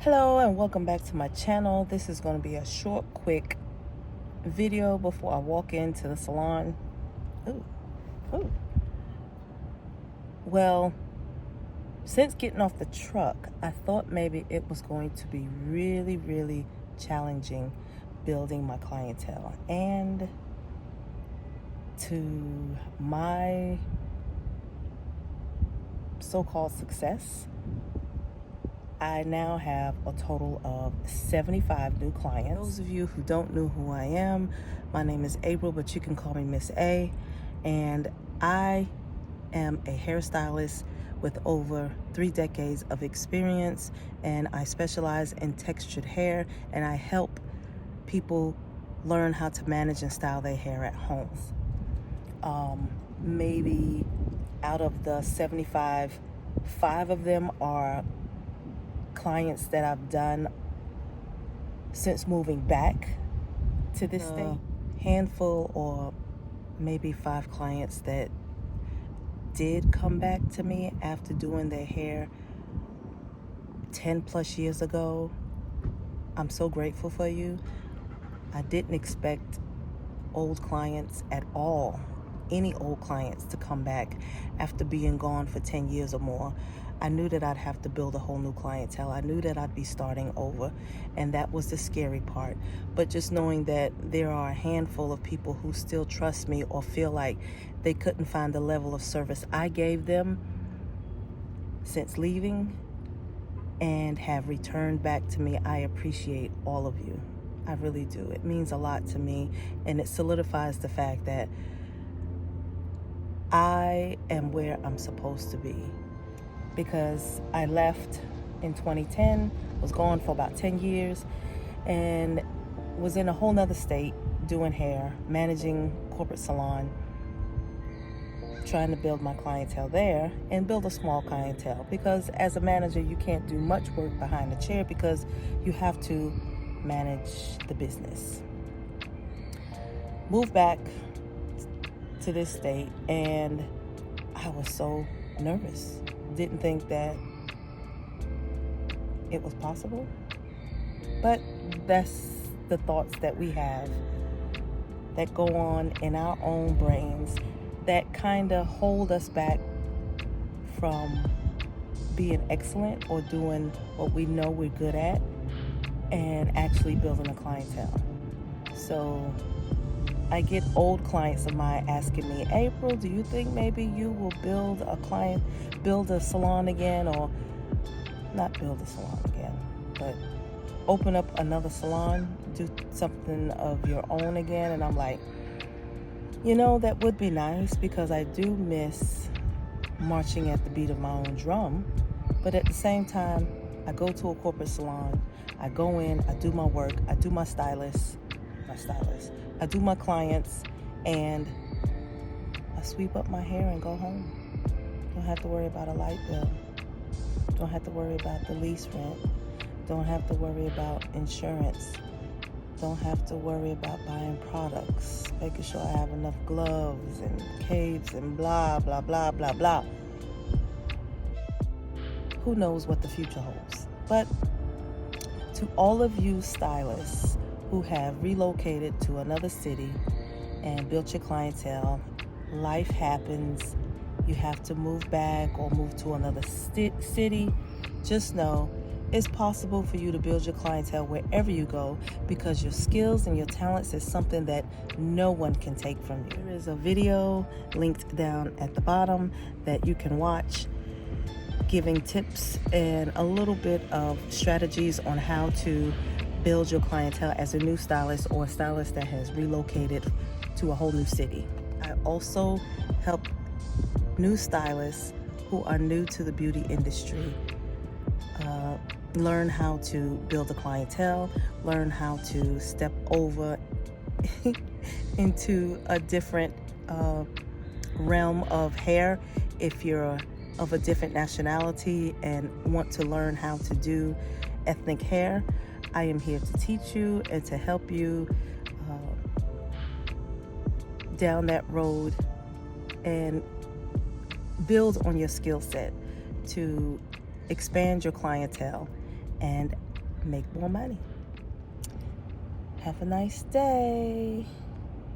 Hello and welcome back to my channel. This is going to be a short, quick video before I walk into the salon. Ooh, ooh. Well, since getting off the truck, I thought maybe it was going to be really challenging building my clientele. And to my so-called success, I now have a total of 75 new clients. Those of you who don't know who I am, my name is April, but you can call me Miss A. And I am a hairstylist with over 3 decades of experience, and I specialize in textured hair, and I help people learn how to manage and style their hair at home. Maybe out of the 75, 5 of them are clients that I've done since moving back to this state. Handful or maybe 5 clients that did come back to me after doing their hair 10 plus years ago. I'm so grateful for you. I didn't expect old clients at all, any old clients, to come back after being gone for 10 years or more. I knew that I'd have to build a whole new clientele. I knew that I'd be starting over, and that was the scary part. But just knowing that there are a handful of people who still trust me or feel like they couldn't find the level of service I gave them since leaving and have returned back to me, I appreciate all of you. I really do. It means a lot to me, and it solidifies the fact that I am where I'm supposed to be. Because I left in 2010, was gone for about 10 years, and was in a whole nother state doing hair, managing corporate salon, trying to build my clientele there and build a small clientele. Because as a manager, you can't do much work behind the chair because you have to manage the business. Moved back to this state, and I was so nervous. Didn't think that it was possible, but that's the thoughts that we have that go on in our own brains that kind of hold us back from being excellent or doing what we know we're good at and actually building a clientele. So I get old clients of mine asking me, April, do you think maybe you will build a salon again, or not build a salon again, but open up another salon, do something of your own again? And I'm like, that would be nice, because I do miss marching at the beat of my own drum. But at the same time, I go to a corporate salon, I go in, I do my work, I do my stylist, I do my clients, and I sweep up my hair and go home. Don't have to worry about a light bill. Don't have to worry about the lease rent. Don't have to worry about insurance. Don't have to worry about buying products, making sure I have enough gloves and capes and blah, blah, blah, blah, blah. Who knows what the future holds? But to all of you stylists who have relocated to another city and built your clientele, life happens. You have to move back or move to another city. Just know it's possible for you to build your clientele wherever you go, because your skills and your talents is something that no one can take from you. There is a video linked down at the bottom that you can watch, giving tips and a little bit of strategies on how to build your clientele as a new stylist or a stylist that has relocated to a whole new city. I also help new stylists who are new to the beauty industry learn how to build a clientele, learn how to step over into a different realm of hair if you're of a different nationality and want to learn how to do ethnic hair. I am here to teach you and to help you down that road and build on your skill set to expand your clientele and make more money. Have a nice day.